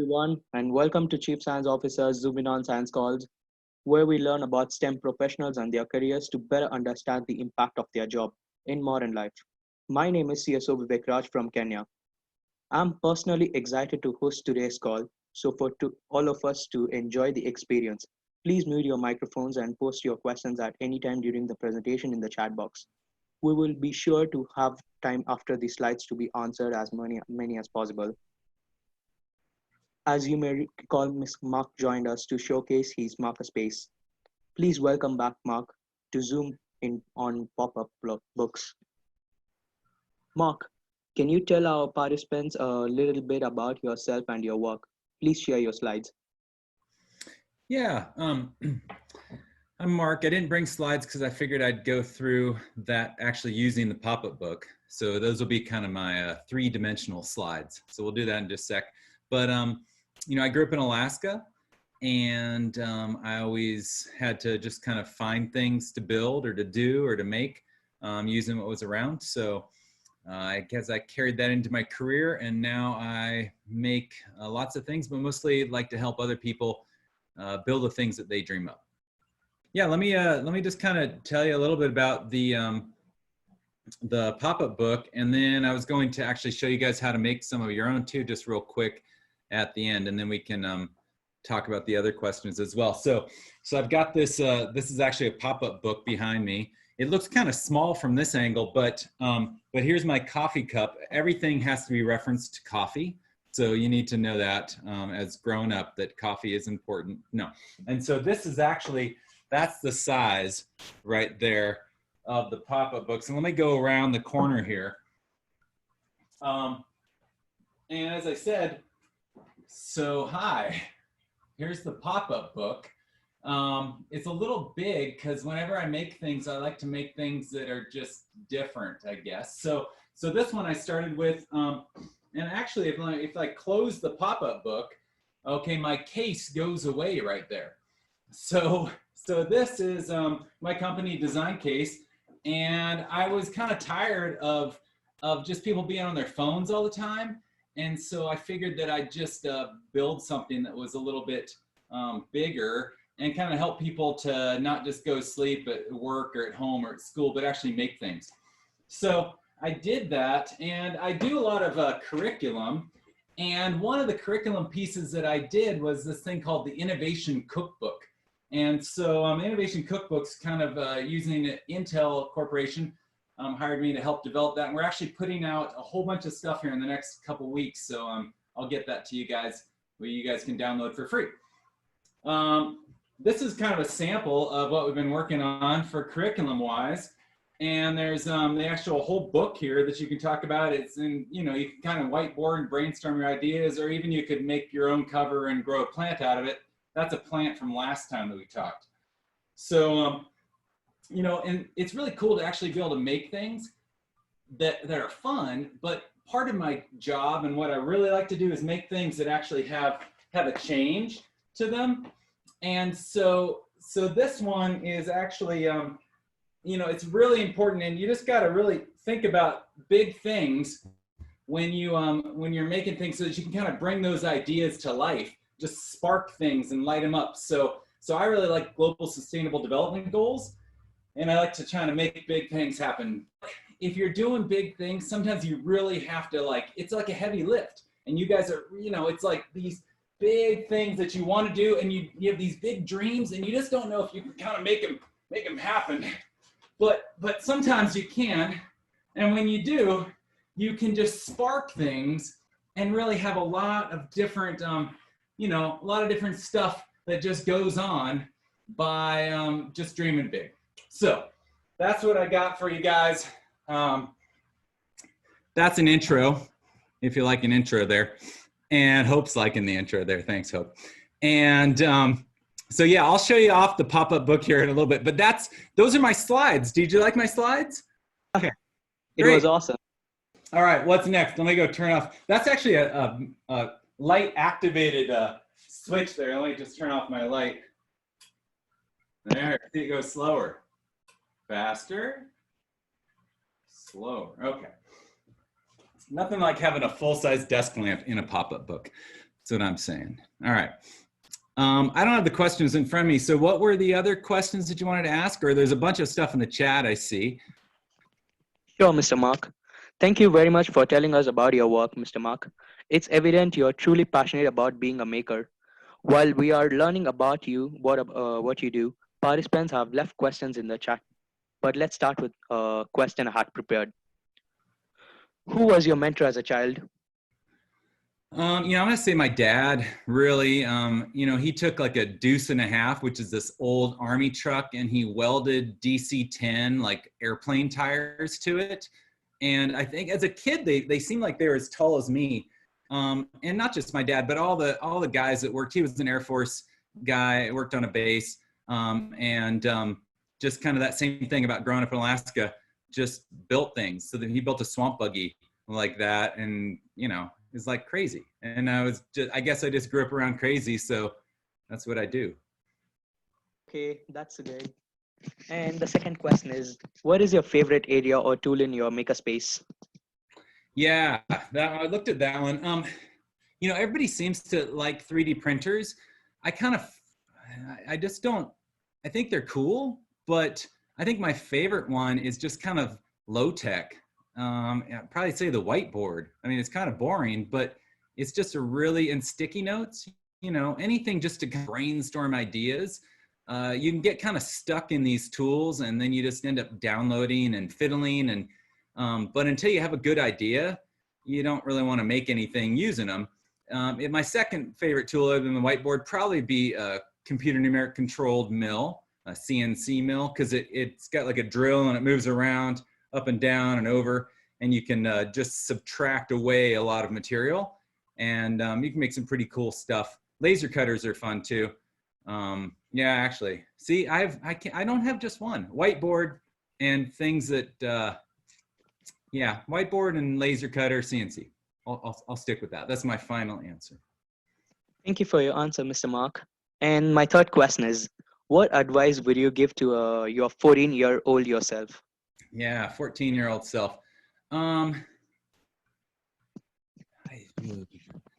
everyone, and welcome to Chief Science Officer's Zoom In on Science Calls, where we learn about STEM professionals and their careers to better understand the impact of their job in modern life. My name is CSO Vivek Raj from Kenya. I'm personally excited to host today's call, so for all of us to enjoy the experience, please mute your microphones and post your questions at any time during the presentation in the chat box. We will be sure to have time after the slides to be answered as many as possible. As you may recall, Ms. Mark joined us to showcase his Markerspace. Please welcome back Mark to Zoom in on pop-up books. Mark, can you tell our participants a little bit about yourself and your work? Please share your slides. Yeah, I'm Mark. I didn't bring slides because I figured I'd go through that actually using the pop-up book. So those will be kind of my three-dimensional slides. So we'll do that in just a sec. But you know, I grew up in Alaska, and I always had to just kind of find things to build or to do or to make using what was around. So I guess I carried that into my career, and now I make lots of things, but mostly like to help other people build the things that they dream of. Yeah, let me just kind of tell you a little bit about the pop-up book, and then I was going to actually show you guys how to make some of your own too, just real quick at the end, and then we can talk about the other questions as well. So I've got this. This is actually a pop-up book behind me. It looks kind of small from this angle, but here's my coffee cup. Everything has to be referenced to coffee. So you need to know that as grown up, that coffee is important. No. And so this is actually, that's the size right there of the pop-up books. And let me go around the corner here. And as I said, so hi, here's the pop-up book. It's a little big because whenever I make things, I like to make things that are just different, I guess. So this one I started with, and actually if I close the pop-up book, okay, my case goes away right there. So this is my company design case, and I was kind of tired of just people being on their phones all the time. And so I figured that I'd just build something that was a little bit bigger and kind of help people to not just go sleep at work or at home or at school, but actually make things. So I did that, and I do a lot of curriculum. And one of the curriculum pieces that I did was this thing called the Innovation Cookbook. And so Innovation Cookbook's kind of using Intel Corporation hired me to help develop that. And we're actually putting out a whole bunch of stuff here in the next couple weeks. So I'll get that to you guys where you guys can download for free. This is kind of a sample of what we've been working on for curriculum wise. And there's the actual whole book here that you can talk about. It's in, you know, you can kind of whiteboard and brainstorm your ideas, or even you could make your own cover and grow a plant out of it. That's a plant from last time that we talked. So, you know, and it's really cool to actually be able to make things that are fun, but part of my job and what I really like to do is make things that actually have a change to them. And so this one is actually, you know, it's really important, and you just got to really think about big things when you're making things, so that you can kind of bring those ideas to life, just spark things and light them up. So I really like global sustainable development goals, and I like to try to make big things happen. If you're doing big things, sometimes you really have to, like, it's like a heavy lift, and you guys are, you know, it's like these big things that you want to do, and you have these big dreams, and you just don't know if you can kind of make them happen. But sometimes you can, and when you do, you can just spark things and really have a lot of different, you know, a lot of different stuff that just goes on by just dreaming big. So that's what I got for you guys. That's an intro, if you like an intro there. And Hope's liking the intro there. Thanks, Hope. And so yeah, I'll show you off the pop-up book here in a little bit, but those are my slides. Did you like my slides? Okay. It was awesome. All right, what's next? Let me go turn off. That's actually a light activated switch there. Let me just turn off my light. There, see, it goes slower. Faster, slower. Okay. Nothing like having a full-size desk lamp in a pop-up book. That's what I'm saying. All right. I don't have the questions in front of me. So what were the other questions that you wanted to ask? Or there's a bunch of stuff in the chat I see. Sure, Mr. Mark. Thank you very much for telling us about your work, Mr. Mark. It's evident you're truly passionate about being a maker. While we are learning about you, what you do, participants have left questions in the chat. But let's start with a question I had prepared. Who was your mentor as a child? I'm gonna say my dad. Really, he took like a deuce and a half, which is this old army truck, and he welded DC-10 like airplane tires to it. And I think as a kid, they seemed like they were as tall as me. And not just my dad, but all the guys that worked. He was an Air Force guy, worked on a base, just kind of that same thing about growing up in Alaska. Just built things. So that he built a swamp buggy like that, and it's like crazy. And I guess I just grew up around crazy, so that's what I do. Okay, that's great. And the second question is, what is your favorite area or tool in your makerspace? Yeah, I looked at that one. Everybody seems to like 3D printers. I just don't. I think they're cool, but I think my favorite one is just kind of low tech. I'd probably say the whiteboard. I mean, it's kind of boring, but it's just and sticky notes, anything just to brainstorm ideas. You can get kind of stuck in these tools, and then you just end up downloading and fiddling. But until you have a good idea, you don't really want to make anything using them. My second favorite tool other than the whiteboard probably be a computer numeric controlled mill, a CNC mill, because it's got like a drill and it moves around up and down and over, and you can just subtract away a lot of material, and you can make some pretty cool stuff. Laser cutters are fun too. Yeah, actually, see, I don't have just one. Whiteboard and things that, whiteboard and laser cutter, CNC. I'll stick with that. That's my final answer. Thank you for your answer, Mr. Mark. And my third question is, what advice would you give to your 14-year-old yourself? Yeah, 14-year-old self. When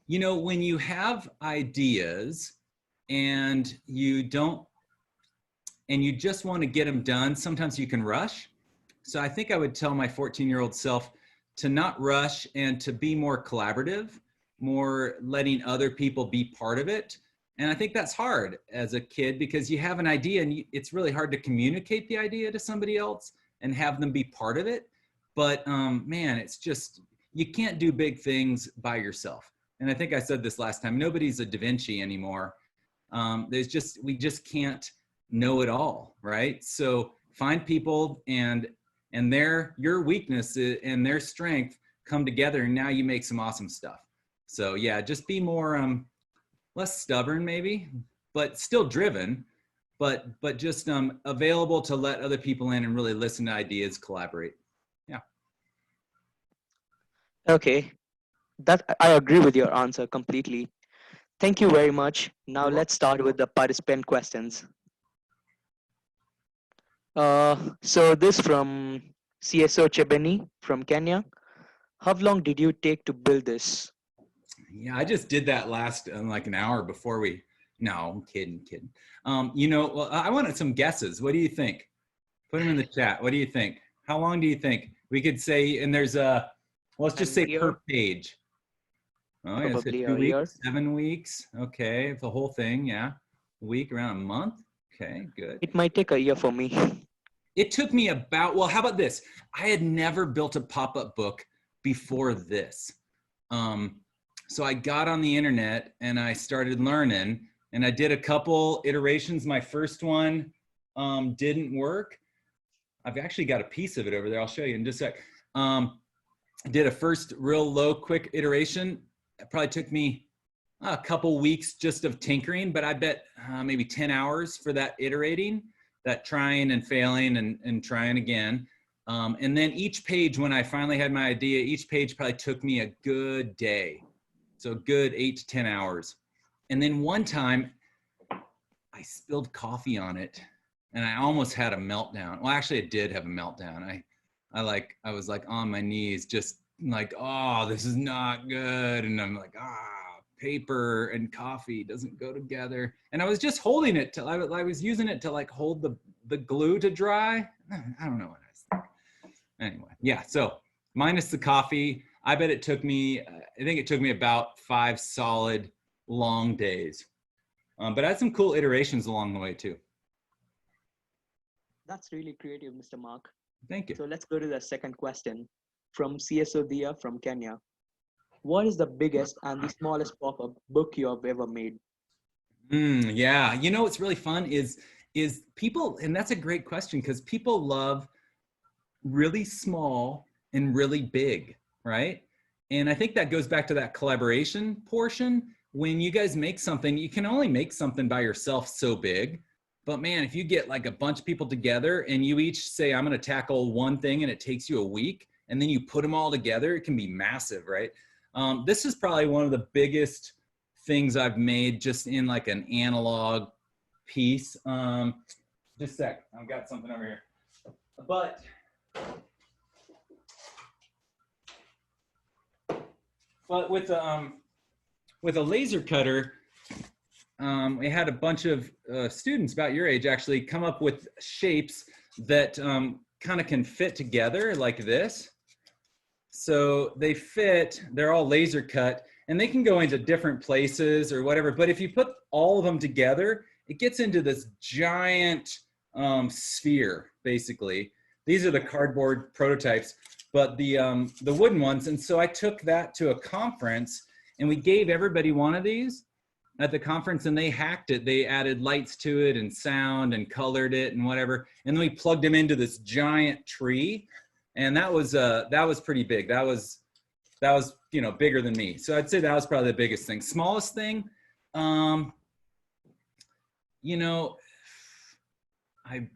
you have ideas and you just want to get them done, sometimes you can rush. So I think I would tell my 14-year-old self to not rush and to be more collaborative, more letting other people be part of it. And I think that's hard as a kid because you have an idea and it's really hard to communicate the idea to somebody else and have them be part of it. But man, it's just, you can't do big things by yourself. And I think I said this last time, nobody's a Da Vinci anymore. We just can't know it all, right? So find people and your weakness and their strength come together, and now you make some awesome stuff. So yeah, just be more, less stubborn maybe, but still driven, but just available to let other people in and really listen to ideas, collaborate. Yeah. Okay, I agree with your answer completely. Thank you very much. Now let's start with the participant questions. So this from CSO Chebeni from Kenya. How long did you take to build this? Yeah, I just did that last like an hour before no, I'm kidding. Well, I wanted some guesses. What do you think? Put them in the chat. What do you think? How long do you think? We could say, and there's let's just say per page. Oh, yeah, so 2 weeks, 7 weeks. Okay, the whole thing, yeah. A week, around a month. Okay, good. It might take a year for me. It took me well, how about this? I had never built a pop-up book before this. So I got on the internet and I started learning, and I did a couple iterations. My first one didn't work. I've actually got a piece of it over there. I'll show you in just a sec. I did a first real low, quick iteration. It probably took me a couple weeks just of tinkering, but I bet maybe 10 hours for that iterating, that trying and failing and trying again. And then each page, when I finally had my idea, each page probably took me a good day. So a good 8 to 10 hours. And then one time I spilled coffee on it and I almost had a meltdown. Well, actually I did have a meltdown. I was like on my knees, just like, oh, this is not good. And I'm like, paper and coffee doesn't go together. And I was just holding it till I was using it to like hold the glue to dry. I don't know what I was thinking. Anyway, yeah, so minus the coffee, I bet it took me, I think it took me about 5 solid long days. But I had some cool iterations along the way too. That's really creative, Mr. Mark. Thank you. So let's go to the second question from CSO Dia from Kenya. What is the biggest and the smallest pop-up book you have ever made? Yeah, you know what's really fun is people, and that's a great question because people love really small and really big, right? And I think that goes back to that collaboration portion. When you guys make something, you can only make something by yourself so big. But man, if you get like a bunch of people together and you each say, I'm going to tackle one thing and it takes you a week, and then you put them all together, it can be massive, right? This is probably one of the biggest things I've made just in like an analog piece. Just a sec, I've got something over here. But with a laser cutter, we had a bunch of students about your age actually come up with shapes that kind of can fit together like this. So they fit, they're all laser cut, and they can go into different places or whatever. But if you put all of them together, it gets into this giant sphere, basically. These are the cardboard prototypes, but the wooden ones. And so I took that to a conference, and we gave everybody one of these at the conference, and they hacked it. They added lights to it and sound and colored it and whatever. And then we plugged them into this giant tree. And that was pretty big. That was, you know, bigger than me. So I'd say that was probably the biggest thing. Smallest thing, you know, I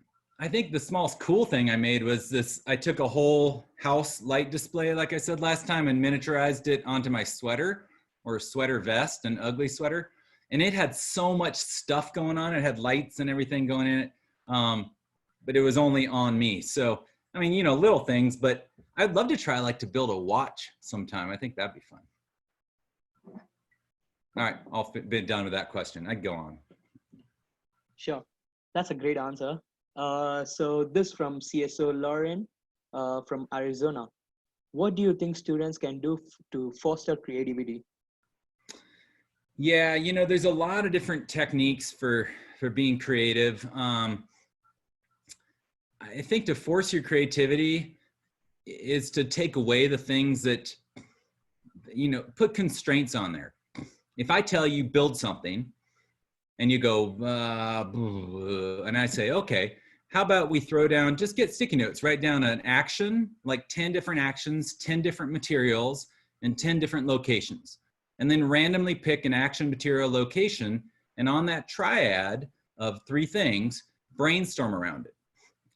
think the smallest cool thing I made was this. I took a whole house light display, like I said last time, and miniaturized it onto my sweater or sweater vest, an ugly sweater. And it had so much stuff going on. It had lights and everything going in it. But it was only on me. So, I mean, you know, little things, but I'd love to try like to build a watch sometime. I think that'd be fun. All right, I'll be done with that question. I'd go on. Sure, that's a great answer. So this from CSO Lauren from Arizona. What do you think students can do to foster creativity? Yeah, you know, there's a lot of different techniques for being creative. I think to force your creativity is to take away the things that, you know, put constraints on there. If I tell you build something and you go, and I say, okay, how about we throw down, just get sticky notes, write down an action, like 10 different actions, 10 different materials, and 10 different locations. And then randomly pick an action, material, location, and on that triad of 3 things, brainstorm around it.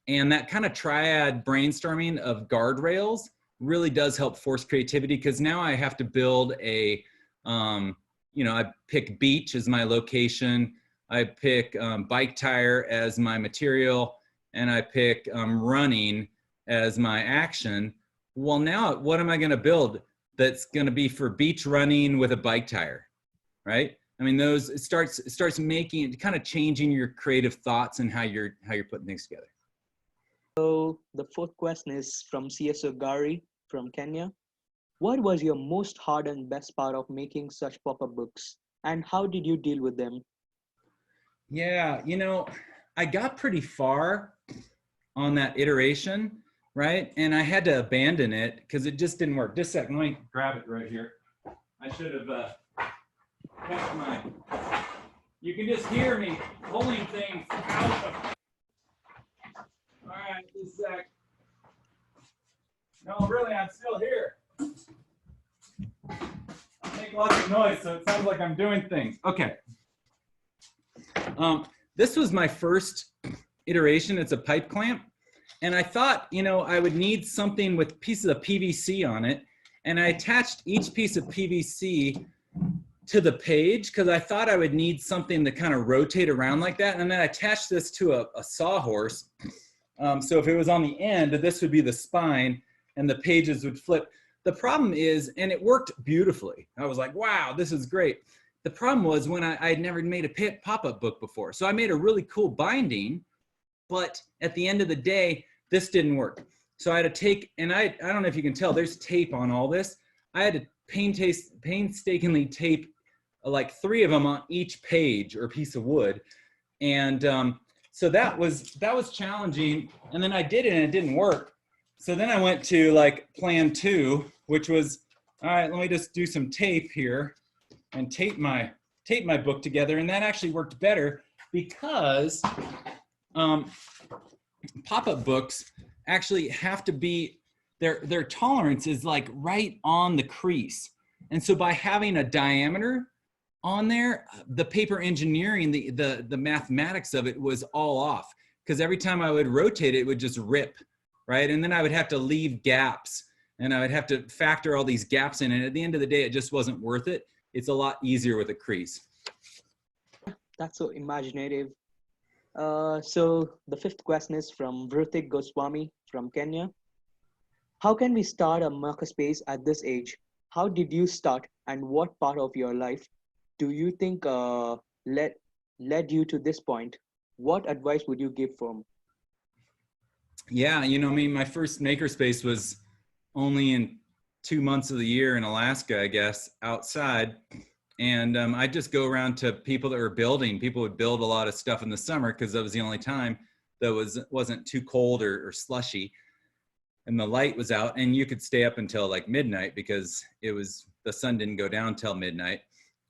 And that kind of triad brainstorming of guardrails really does help force creativity, because now I have to build a, you know, I pick beach as my location, I pick bike tire as my material, and I pick running as my action. Well, now what am I going to build that's going to be for beach running with a bike tire, right? I mean, those, it starts making, kind of changing your creative thoughts and how you're putting things together. So the fourth question is from CSO Gary from Kenya. What was your most hard and best part of making such pop-up books, and how did you deal with them? Yeah, you know, I got pretty far on that iteration, right? And I had to abandon it because it just didn't work. Just a second, let me grab it right here. I should have kept my, you can just hear me pulling things out of, all right, just a sec. No, really, I'm still here. I make lots of noise, so it sounds like I'm doing things. Okay. This was my first iteration. It's a pipe clamp. And I thought, you know, I would need something with pieces of PVC on it. And I attached each piece of PVC to the page because I thought I would need something to kind of rotate around like that. And then I attached this to a sawhorse. So if it was on the end, this would be the spine and the pages would flip. the problem is, and it worked beautifully. I was like, wow, this is great. The problem was when I had never made a pop-up book before. So I made a really cool binding, but at the end of the day, this didn't work. So I had to take, and I don't know if you can tell, there's tape on all this. I had to painstakingly tape like 3 of them on each page or piece of wood. And so that was challenging. And then I did it and it didn't work. So then I went to like plan 2, which was, all right, let me just do some tape here and tape my book together. And that actually worked better because pop-up books actually have to be, their tolerance is like right on the crease. And so by having a diameter on there, the paper engineering, the mathematics of it was all off, because every time I would rotate it, it would just rip, right? And then I would have to leave gaps and I would have to factor all these gaps in. And at the end of the day, it just wasn't worth it. It's a lot easier with a crease. That's so imaginative. So the 5th question is from Vritik Goswami from Kenya. How can we start a makerspace at this age? How did you start, and what part of your life do you think led you to this point? What advice would you give from? Yeah, you know, I mean, my first makerspace was only in 2 months of the year in Alaska, I guess, outside. And I'd just go around to people that were building. People would build a lot of stuff in the summer because that was the only time that wasn't too cold or slushy. And the light was out, and you could stay up until like midnight because the sun didn't go down till midnight.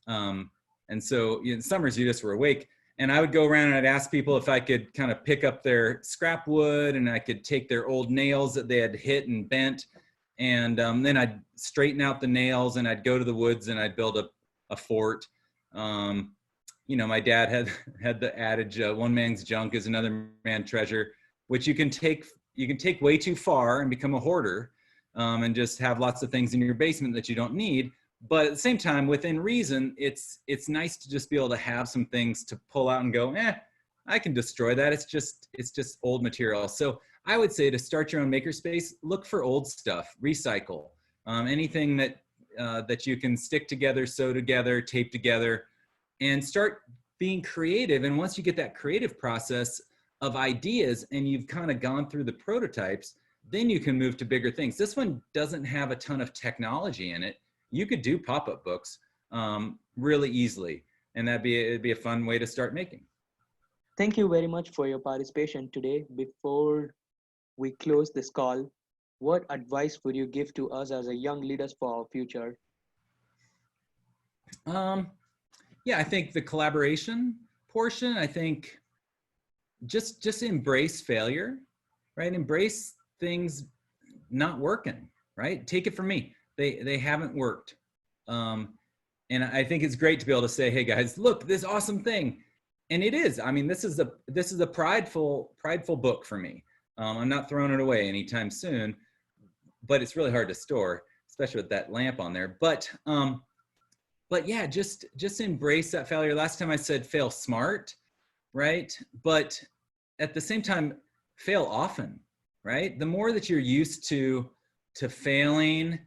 And so in summers, you just were awake. And I would go around and I'd ask people if I could kind of pick up their scrap wood, and I could take their old nails that they had hit and bent. And then I'd straighten out the nails, and I'd go to the woods and I'd build a fort. You know, my dad had the adage, one man's junk is another man's treasure, which you can take way too far and become a hoarder, and just have lots of things in your basement that you don't need. But at the same time, within reason, it's nice to just be able to have some things to pull out and go, I can destroy that. It's just old material. So I would say to start your own makerspace, look for old stuff, recycle, anything that you can stick together, sew together, tape together, and start being creative. And once you get that creative process of ideas and you've kind of gone through the prototypes, then you can move to bigger things. This one doesn't have a ton of technology in it. You could do pop-up books really easily, and it'd be a fun way to start making. Thank you very much for your participation today. Before we close this call, what advice would you give to us as a young leaders for our future? Yeah, I think the collaboration portion, I think just embrace failure, right? Embrace things not working, right? Take it from me. They haven't worked. And I think it's great to be able to say, hey guys, look, this awesome thing. And it is, I mean, this is a prideful book for me. I'm not throwing it away anytime soon, but it's really hard to store, especially with that lamp on there. But yeah, just embrace that failure. Last time I said fail smart, right? But at the same time, fail often, right? The more that you're used to failing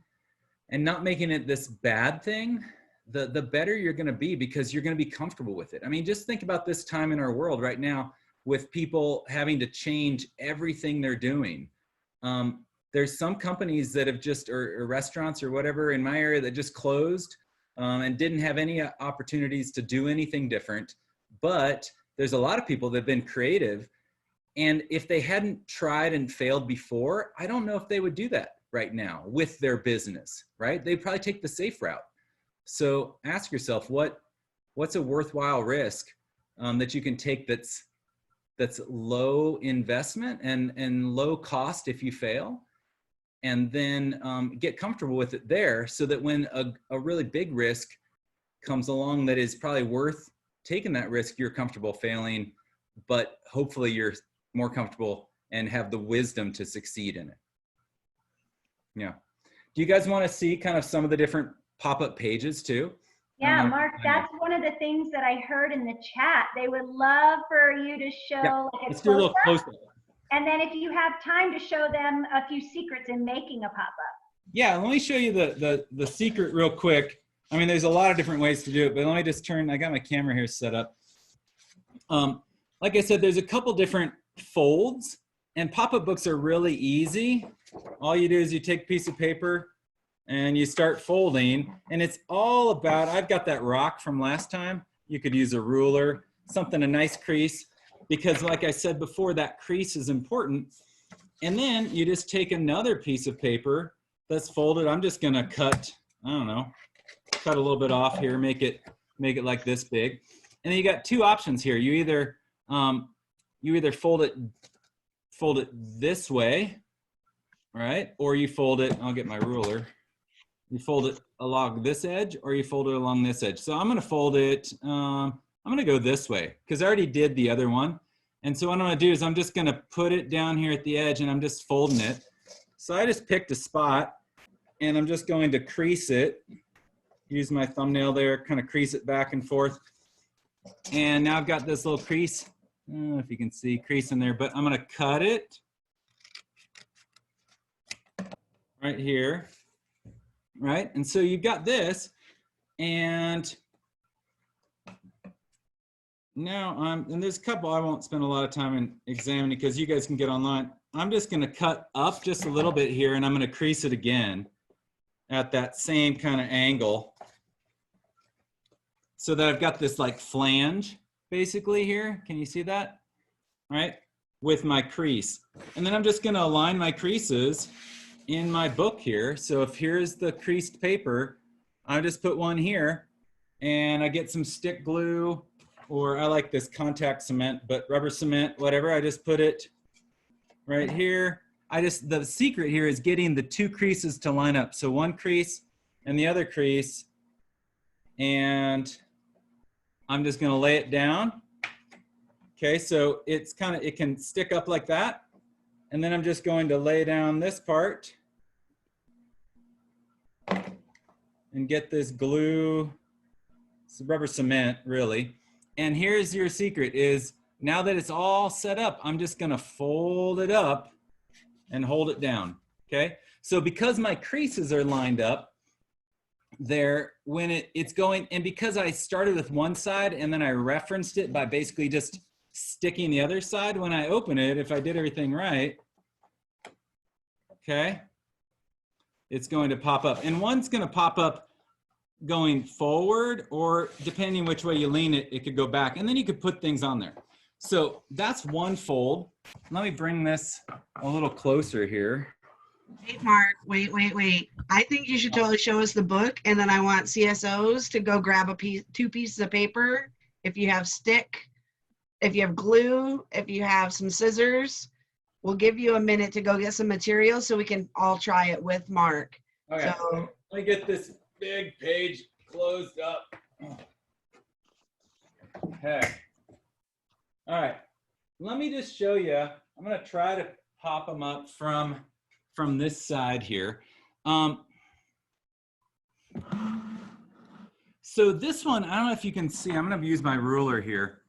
and not making it this bad thing, the better you're going to be, because you're going to be comfortable with it. I mean, just think about this time in our world right now with people having to change everything they're doing. There's some companies that have or restaurants or whatever in my area that just closed and didn't have any opportunities to do anything different. But there's a lot of people that have been creative. And if they hadn't tried and failed before, I don't know if they would do that right now with their business, right? They'd probably take the safe route. So ask yourself, what's a worthwhile risk that you can take that's low investment and low cost if you fail, and then get comfortable with it there, so that when a really big risk comes along that is probably worth taking that risk, you're comfortable failing, but hopefully you're more comfortable and have the wisdom to succeed in it. Yeah. Do you guys want to see kind of some of the different pop-up pages too? Yeah, Mark, that's one of the things that I heard in the chat. They would love for you to show like let's do a little close-up. And then if you have time to show them a few secrets in making a pop-up. yeah, let me show you the secret real quick. I mean, there's a lot of different ways to do it, but let me just I got my camera here set up. Like I said, there's a couple different folds, and pop-up books are really easy. All you do is you take a piece of paper and you start folding, and it's all about, I've got that rock from last time. You could use a ruler, something, a nice crease, because like I said before, that crease is important. And then you just take another piece of paper that's folded. I'm just gonna cut, I don't know, cut a little bit off here, make it like this big. And then you got two options here. You either fold it this way, right? Or you fold it, I'll get my ruler. You fold it along this edge, or you fold it along this edge. So I'm gonna fold it, I'm gonna go this way, because I already did the other one. And so what I'm gonna do is I'm just gonna put it down here at the edge, and I'm just folding it. So I just picked a spot, and I'm just going to crease it. Use my thumbnail there, kind of crease it back and forth. And now I've got this little crease. I don't know if you can see crease in there, but I'm gonna cut it right here, right? And so you've got this, and now and there's a couple I won't spend a lot of time in examining because you guys can get online. I'm just gonna cut up just a little bit here, and I'm gonna crease it again at that same kind of angle, so that I've got this like flange basically here. Can you see that? Right? With my crease. And then I'm just gonna align my creases in my book here. So if here's the creased paper, I just put one here, and I get some stick glue, or I like this contact cement, but rubber cement, whatever. I just put it right here. The secret here is getting the two creases to line up. So one crease and the other crease, and I'm just gonna lay it down. Okay, so it can stick up like that. And then I'm just going to lay down this part and get this glue, it's rubber cement really. And here's your secret is, now that it's all set up, I'm just gonna fold it up and hold it down, okay? So because my creases are lined up there, when it's going, and because I started with one side and then I referenced it by basically just sticking the other side, when I open it, if I did everything right, okay, it's going to pop up. And one's gonna pop up going forward, or depending which way you lean it, it could go back, and then you could put things on there. So that's one fold. Let me bring this a little closer here. Hey, Mark, wait. I think you should totally show us the book, and then I want CSOs to go grab two pieces of paper. If you have stick, if you have glue, if you have some scissors, we'll give you a minute to go get some material so we can all try it with Mark. Okay, So, let me get this big page closed up. Okay. All right, let me just show you. I'm gonna try to pop them up from this side here. So this one, I don't know if you can see, I'm gonna use my ruler here.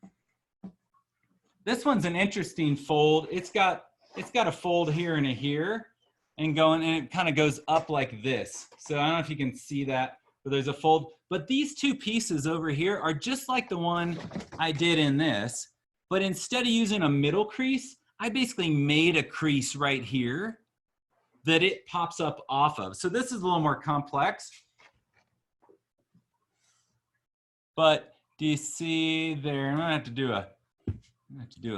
This one's an interesting fold. It's got a fold here and a here, and it kind of goes up like this. So I don't know if you can see that, but there's a fold. But these two pieces over here are just like the one I did in this, but instead of using a middle crease, I basically made a crease right here that it pops up off of. So this is a little more complex. But do you see there? I'm gonna have to do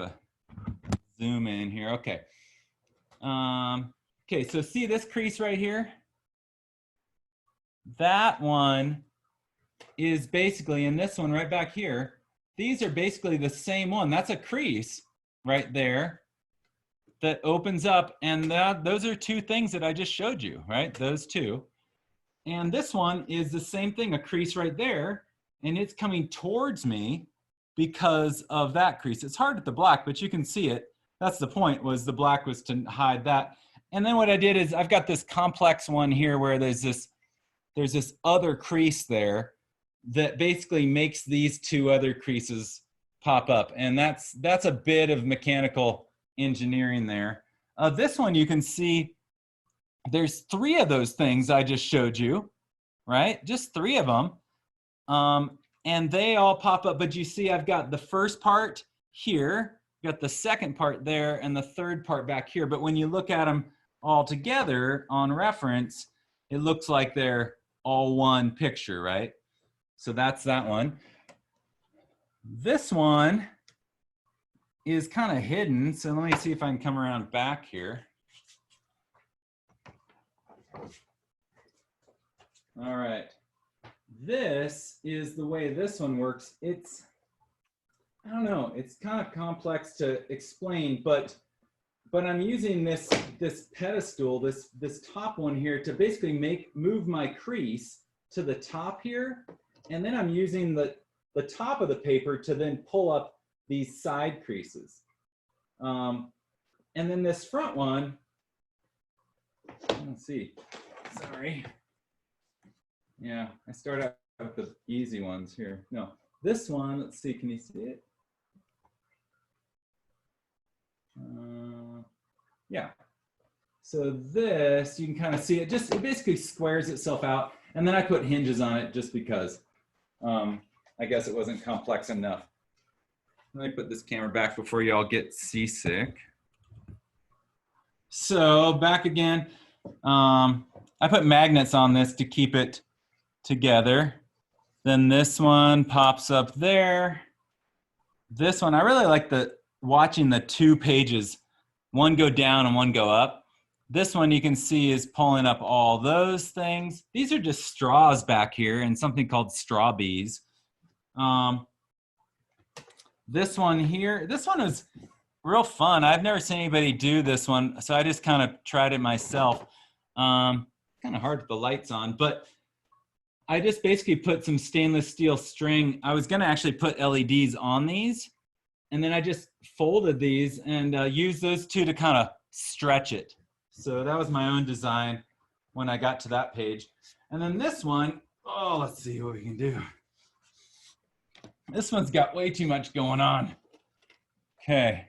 a zoom in here. Okay. Okay, so see this crease right here? That one is basically, and this one right back here, these are basically the same one. That's a crease right there that opens up, and those are two things that I just showed you, right? Those two. And this one is the same thing, a crease right there, and it's coming towards me because of that crease. It's hard with the black, but you can see it. That's the point, was the black was to hide that. And then what I did is I've got this complex one here where there's this other crease there that basically makes these two other creases pop up. And that's a bit of mechanical engineering there. This one you can see there's 3 of those things I just showed you, right? Just 3 of them. And they all pop up, but you see I've got the first part here, got the second part there, and the third part back here. But when you look at them all together on reference, it looks like they're all one picture, right? So that's that one. This one is kind of hidden. So let me see if I can come around back here. All right. This is the way this one works. It's, I don't know, it's kind of complex to explain, but I'm using this pedestal, this top one here, to basically move my crease to the top here, and then I'm using the top of the paper to then pull up these side creases. And then this front one, let's see, sorry. Yeah, I start out with the easy ones here. No, this one, let's see, can you see it? Yeah. So this, you can kind of see it, it basically squares itself out. And then I put hinges on it just because I guess it wasn't complex enough. Let me put this camera back before y'all get seasick. So back again, I put magnets on this to keep it together. Then this one pops up there. This one, I really like watching the 2 pages, one go down and one go up. This one you can see is pulling up all those things. These are just straws back here and something called straw bees. This one here, this one is real fun. I've never seen anybody do this one, so I just kind of tried it myself. Kind of hard with the lights on, but I just basically put some stainless steel string. I was gonna actually put LEDs on these, and then I just folded these and used those 2 to kind of stretch it. So that was my own design when I got to that page. And then this one, oh, let's see what we can do. This one's got way too much going on. Okay.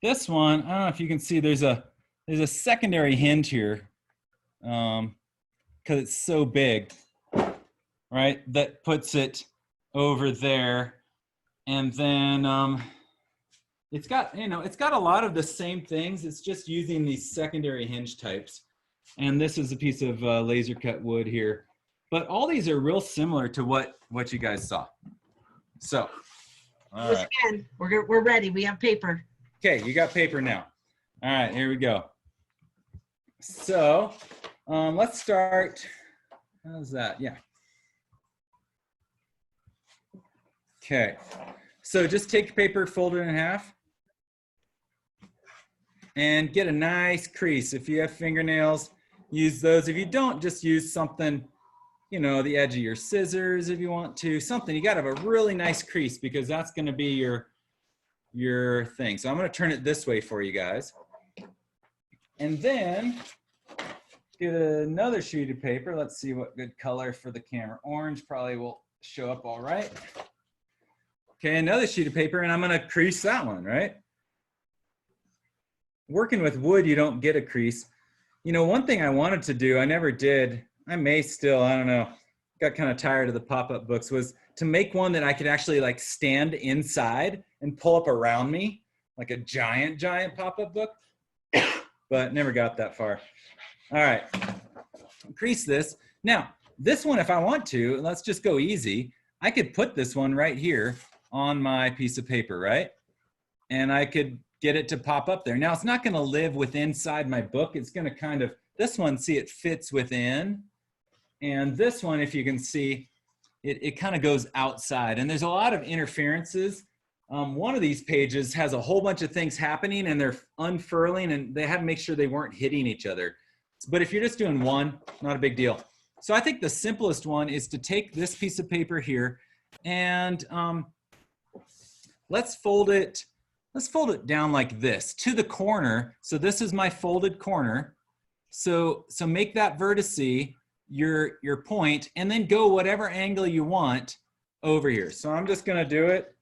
This one, I don't know if you can see, there's a secondary hinge here because it's so big, right? That puts it over there. And then it's got, it's got a lot of the same things. It's just using these secondary hinge types. And this is a piece of laser cut wood here. But all these are real similar to what you guys saw. So, all right. Again, we're ready. We have paper. Okay, you got paper now. All right, here we go. So let's start. How's that? Yeah. Okay, so just take paper, fold it in half, and get a nice crease. If you have fingernails, use those. If you don't, just use something, the edge of your scissors if you want to. Something, you gotta have a really nice crease because that's gonna be your thing. So I'm gonna turn it this way for you guys. And then get another sheet of paper. Let's see what good color for the camera. Orange probably will show up all right. Okay, another sheet of paper, and I'm gonna crease that one, right? Working with wood, you don't get a crease. One thing I wanted to do, I never did, I may still, I don't know, got kind of tired of the pop-up books, was to make one that I could actually like stand inside and pull up around me, like a giant pop-up book, but never got that far. All right, crease this. Now, this one, if I want to, let's just go easy. I could put this one right here on my piece of paper, right? And I could get it to pop up there. Now, it's not gonna live inside my book. It's gonna kind of, this one, see, it fits within. And this one, if you can see, it kind of goes outside. And there's a lot of interferences. One of these pages has a whole bunch of things happening and they're unfurling and they had to make sure they weren't hitting each other. But if you're just doing one, not a big deal. So I think the simplest one is to take this piece of paper here and let's fold it down like this to the corner. So this is my folded corner. So make that vertice your point and then go whatever angle you want over here. So I'm just gonna do it.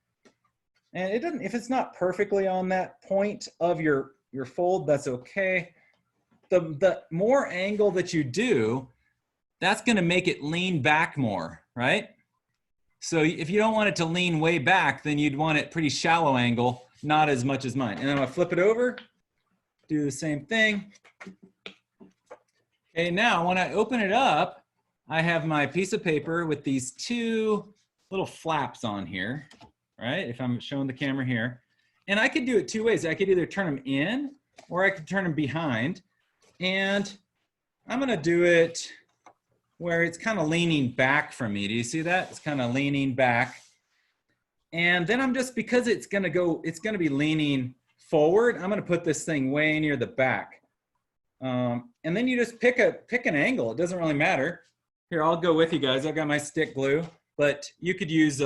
And it doesn't, if it's not perfectly on that point of your fold, that's okay. the more angle that you do, that's going to make it lean back more, right? So if you don't want it to lean way back, then you'd want it pretty shallow angle, not as much as mine. And I'm going to flip it over, do the same thing. Okay, now when I open it up, I have my piece of paper with these two little flaps on here, right? If I'm showing the camera here. And I could do it two ways. I could either turn them in or I could turn them behind. And I'm going to do it where it's kind of leaning back from me. Do you see that? It's kind of leaning back. And then I'm just, because it's going to be leaning forward, I'm going to put this thing way near the back. And then you just pick an angle. It doesn't really matter. Here, I'll go with you guys. I've got my stick glue, but you could use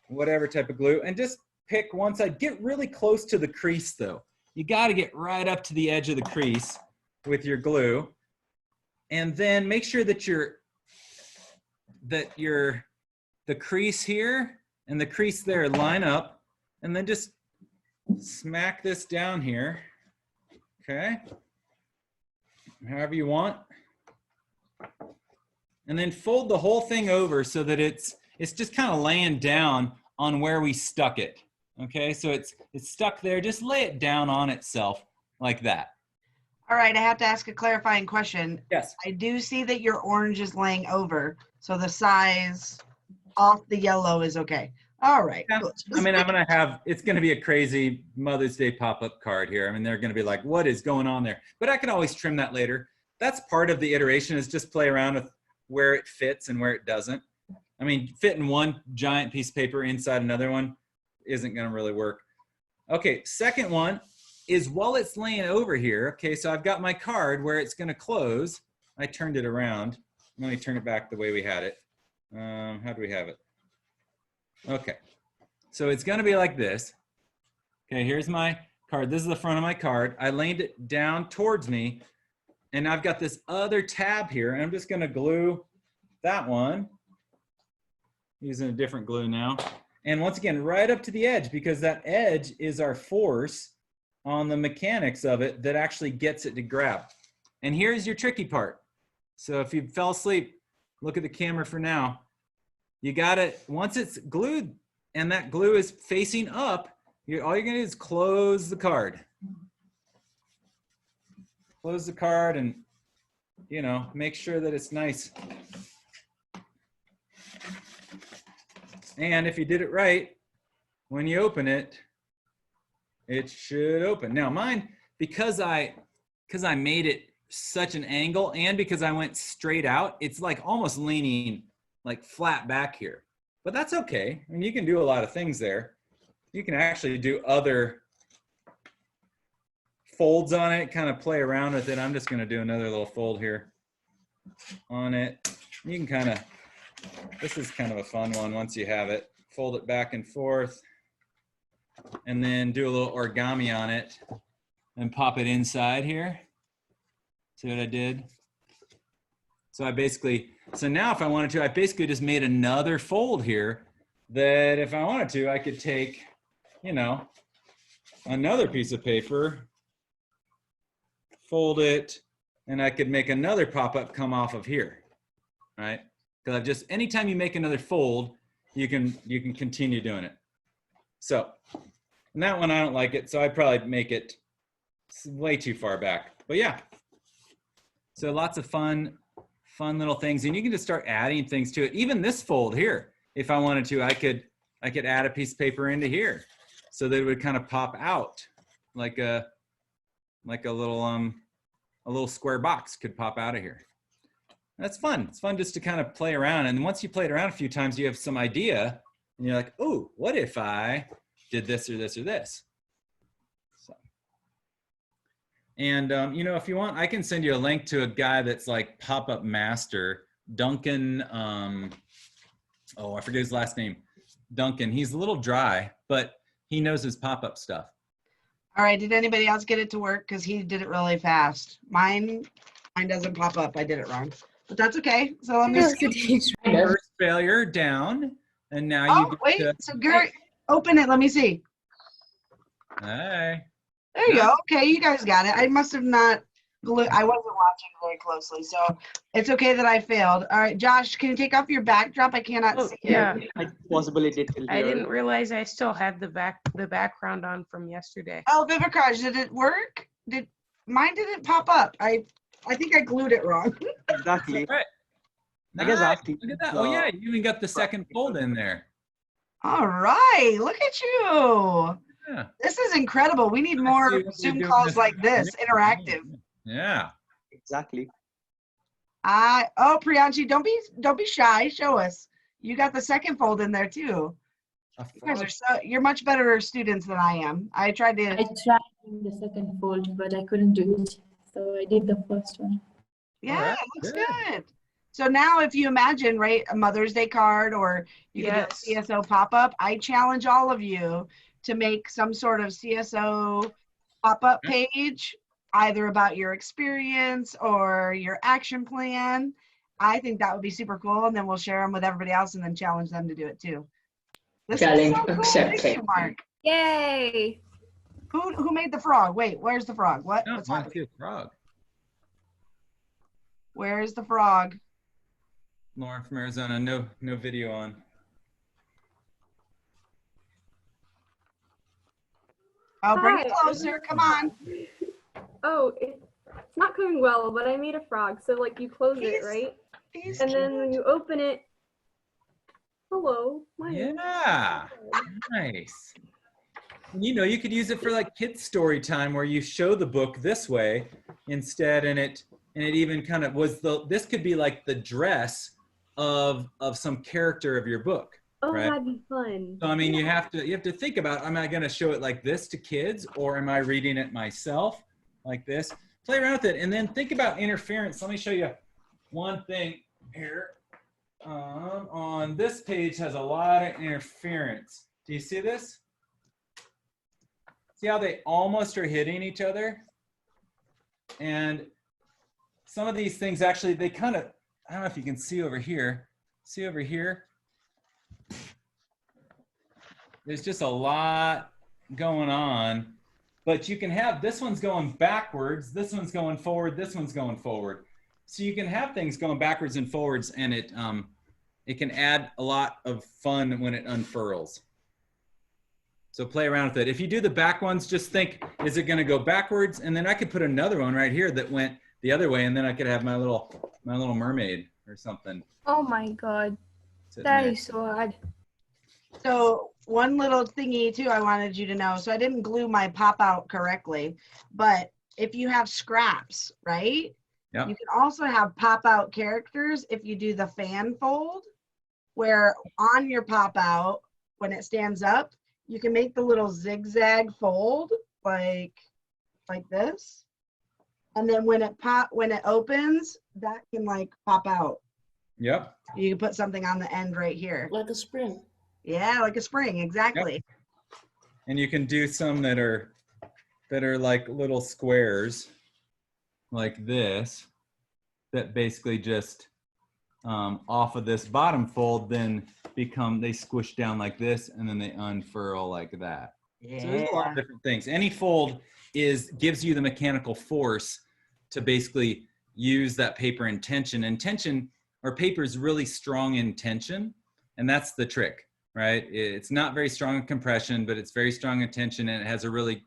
whatever type of glue and just pick one side. Get really close to the crease though. You got to get right up to the edge of the crease with your glue. And then make sure that the crease here and the crease there line up, and then just smack this down here. Okay. However you want. And then fold the whole thing over so that it's just kind of laying down on where we stuck it. Okay, so it's stuck there. Just lay it down on itself like that. All right, I have to ask a clarifying question. Yes. I do see that your orange is laying over, so the size off the yellow is okay. All right. Yeah. I mean, it's going to be a crazy Mother's Day pop-up card here. I mean, they're going to be like, what is going on there? But I can always trim that later. That's part of the iteration, is just play around with where it fits and where it doesn't. I mean, fitting one giant piece of paper inside another one isn't going to really work. Okay, second one is while it's laying over here. Okay, so I've got my card where it's going to close. I turned it around. Let me turn it back the way we had it. How do we have it? Okay, so it's going to be like this. Okay, here's my card. This is the front of my card. I laid it down towards me, and I've got this other tab here, and I'm just going to glue that one using a different glue now. And once again, right up to the edge, because that edge is our force on the mechanics of it that actually gets it to grab. And here's your tricky part. So if you fell asleep, look at the camera for now. You got it, once it's glued and that glue is facing up, all you're gonna do is close the card. Close the card and, you know, make sure that it's nice. And if you did it right, when you open it, it should open. Now mine, because I made it such an angle and because I went straight out, it's like almost leaning like flat back here. But that's okay. I mean, you can do a lot of things there. You can actually do other folds on it, kind of play around with it. I'm just gonna do another little fold here on it. You can kind of, this is kind of a fun one once you have it. Fold it back and forth and then do a little origami on it and pop it inside here. See what I did? So I basically, so now if I wanted to, I basically just made another fold here that if I wanted to, I could take, you know, another piece of paper, fold it, and I could make another pop-up come off of here, right? Because I've just, anytime you make another fold, you can continue doing it. So, and that one I don't like it, so I'd probably make it way too far back. But yeah, so lots of fun little things, and you can just start adding things to it. Even this fold here, if I wanted to, I could add a piece of paper into here, so that it would kind of pop out like a little square box could pop out of here. That's fun. It's fun just to kind of play around. And once you play it around a few times, you have some idea and you're like, oh, what if I did this or this or this? So, and you know, if you want, I can send you a link to a guy that's like pop-up master, Duncan, oh, I forget his last name. Duncan, he's a little dry, but he knows his pop-up stuff. All right, did anybody else get it to work? Because he did it really fast. Mine doesn't pop up. I did it wrong. But that's okay. So let me see. First failure down, and now you get wait. to, So Gary, open it. Let me see. Hey. There you go. Okay, you guys got it. I must have not glue. I wasn't watching very closely, so it's okay that I failed. All right, Josh, can you take off your backdrop? I cannot Oh, see yeah. it. I possibly did till I here. didn't realize I still had the background on from yesterday. Oh, Vivikraj, did it work? Mine didn't pop up? I think I glued it wrong. Exactly. Right. I guess I have to Look at that. use, Oh yeah, you even got the second fold in there. All right, look at you. Yeah. This is incredible. We need I more see what you're Zoom doing calls this like this, interactive. Yeah. Exactly. Oh, Priyanshi, don't be shy. Show us. You got the second fold in there too. You guys are you're much better students than I am. I tried to. I tried doing the second fold, but I couldn't do it. So I did the first one. Yeah, Alright, it looks good. good. So now if you imagine, right, a Mother's Day card or you can do a CSO pop-up, I challenge all of you to make some sort of CSO pop-up page, either about your experience or your action plan. I think that would be super cool. And then we'll share them with everybody else and then challenge them to do it too. This is Challenge so cool. accepted. Thank you, Mark. Yay! Who made the frog? Wait, where's the frog? What? No, What's I happening? see a frog. Where's the frog? Lauren from Arizona, no video on. Oh, bring it Hi. closer. Come on. Oh, it's not coming well, but I made a frog. So like you close it, right? He's And cute. then when you open it, hello, my name. Yeah, nice. And, you know, you could use it for like kids story time where you show the book this way instead, and it even kind of was this could be like the dress of some character of your book. Oh, right? that'd be fun. So I mean, you have to think about, am I going to show it like this to kids, or am I reading it myself like this? Play around with it, and then think about interference. Let me show you one thing here. On this page has a lot of interference. Do you see this? See how they almost are hitting each other? And some of these things actually, they kind of, I don't know if you can see over here. See over here? There's just a lot going on, but you can have, this one's going backwards, this one's going forward, this one's going forward. So you can have things going backwards and forwards, and it can add a lot of fun when it unfurls. So play around with it. If you do the back ones, just think, is it gonna go backwards? And then I could put another one right here that went the other way, and then I could have my little mermaid or something. Oh my god, sitting that there. is so odd. So one little thingy too I wanted you to know. So I didn't glue my pop out correctly, but if you have scraps, right? Yeah. You can also have pop out characters if you do the fan fold, where on your pop out, when it stands up, you can make the little zigzag fold like this. And then when it opens, that can like pop out. Yep. You can put something on the end right here. Like a spring. Yeah, like a spring, exactly. And you can do some that are like little squares like this, that basically just off of this bottom fold then they squish down like this, and then they unfurl like that. Yeah. So there's a lot of different things. Any fold gives you the mechanical force to basically use that paper in tension. And tension, or paper, is really strong in tension, and that's the trick, right? It's not very strong in compression, but it's very strong in tension, and it has a really,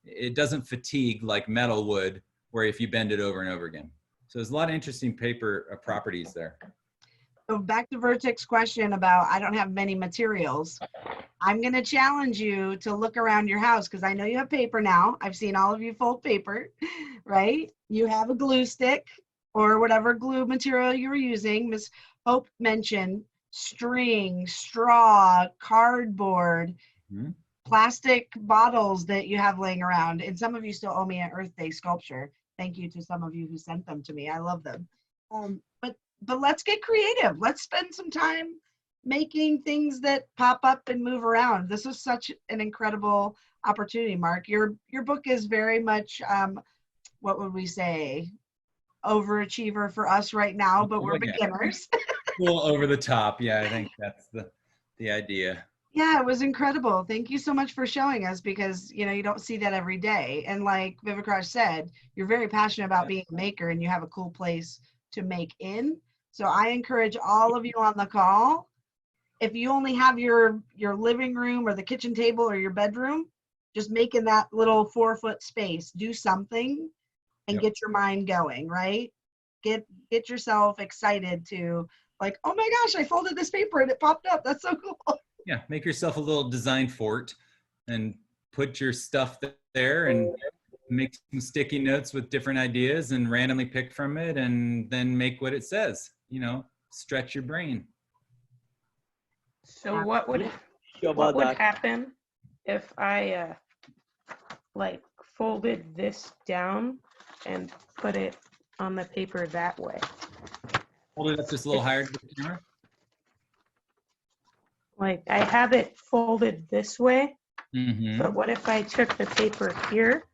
it doesn't fatigue like metal would, where if you bend it over and over again. So there's a lot of interesting paper properties there. So back to Vertic's question about I don't have many materials. I'm going to challenge you to look around your house, because I know you have paper now. I've seen all of you fold paper, right? You have a glue stick or whatever glue material you were using. Ms. Hope mentioned string, straw, cardboard, plastic bottles that you have laying around. And some of you still owe me an Earth Day sculpture. Thank you to some of you who sent them to me. I love them. But let's get creative. Let's spend some time making things that pop up and move around. This was such an incredible opportunity, Mark. Your book is very much, what would we say, overachiever for us right now, but we're beginners. Cool, over the top. Yeah, I think that's the idea. Yeah, it was incredible. Thank you so much for showing us because, you know, you don't see that every day. And like Vivikraj said, you're very passionate about being a maker and you have a cool place to make in. So I encourage all of you on the call, if you only have your living room or the kitchen table or your bedroom, just make in that little 4-foot space, do something and get your mind going, right? Get yourself excited to like, oh my gosh, I folded this paper and it popped up. That's so cool. Yeah, make yourself a little design fort and put your stuff there and make some sticky notes with different ideas and randomly pick from it and then make what it says, you know, stretch your brain. So what would Sure about that. happen if I like folded this down and put it on the paper that way? Hold it up just a little higher to the camera. Like I have it folded this way, Mm-hmm. but what if I took the paper here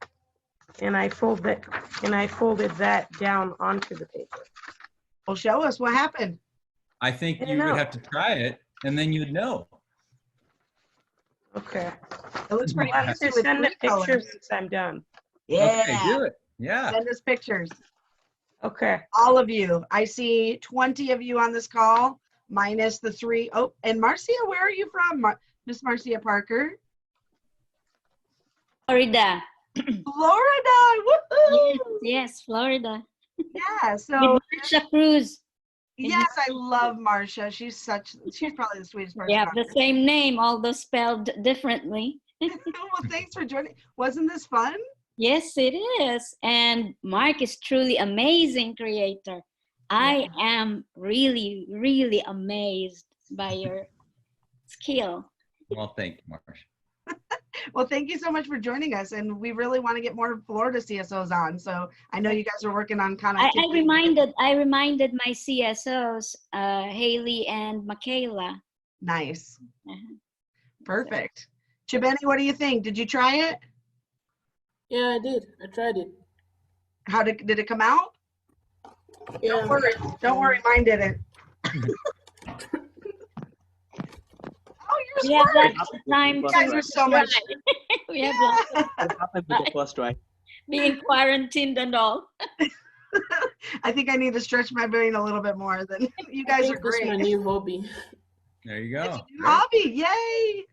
and I folded that down onto the paper? Well, show us what happened. I think I don't you would know. have to try it and then you'd know. Okay. It looks pretty I'll have easy to with send a 3 picture colors. once I'm done. Yeah. Okay, do it. Yeah. Send us pictures. Okay. All of you. I see 20 of you on this call, minus the 3. Oh, and Marcia, where are you from? Miss Marcia Parker? Florida. Florida. Woohoo! Yes, Florida. Yeah. So With Marsha Cruz. yes, I love Marcia. She's probably the sweetest person. We have the same name, although spelled differently. Well, thanks for joining. Wasn't this fun? Yes, it is. And Mark is truly amazing creator. I am really, really amazed by your skill. Well, thank you, Marsh. Well, thank you so much for joining us. And we really want to get more Florida CSOs on. So I know you guys are working on kind of. I reminded my CSOs, Haley and Michaela. Nice. Uh-huh. Perfect. Chibeni, what do you think? Did you try it? Yeah, I did. I tried it. How did it come out? Yeah. Don't worry, mine didn't. Oh, We you're have smart. lots of time You guys are so much. We have lots of What happened with the first try? being quarantined and all. I think I need to stretch my brain a little bit more than you I guys think are this is my great. new hobby. There you go. New hobby, yay!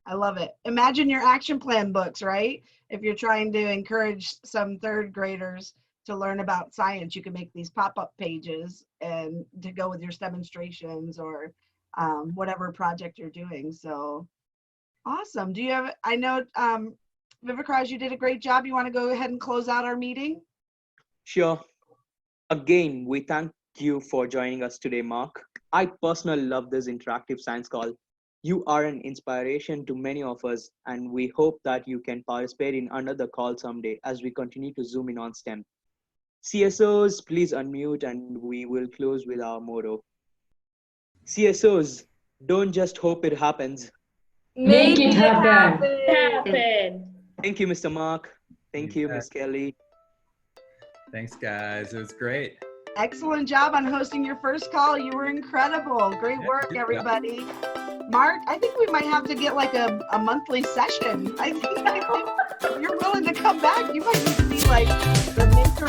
I love it. Imagine your action plan books, right? If you're trying to encourage some 3rd graders to learn about science, you can make these pop-up pages and to go with your demonstrations or whatever project you're doing. So awesome. Do you have, I know, Vivikraj, you did a great job. You want to go ahead and close out our meeting? Sure. Again, we thank you for joining us today, Mark. I personally love this interactive science call. You are an inspiration to many of us, and we hope that you can participate in another call someday as we continue to zoom in on STEM. CSOs, please unmute and we will close with our motto. CSOs, don't just hope it happens. Make it happen. Thank you, Mr. Mark. Thank you, Ms. Kelly. Thanks, guys. It was great. Excellent job on hosting your first call. You were incredible. Great Yeah, work, good job. everybody. Mark, I think we might have to get like a monthly session. I think if you're willing to come back, you might need to be like the mentor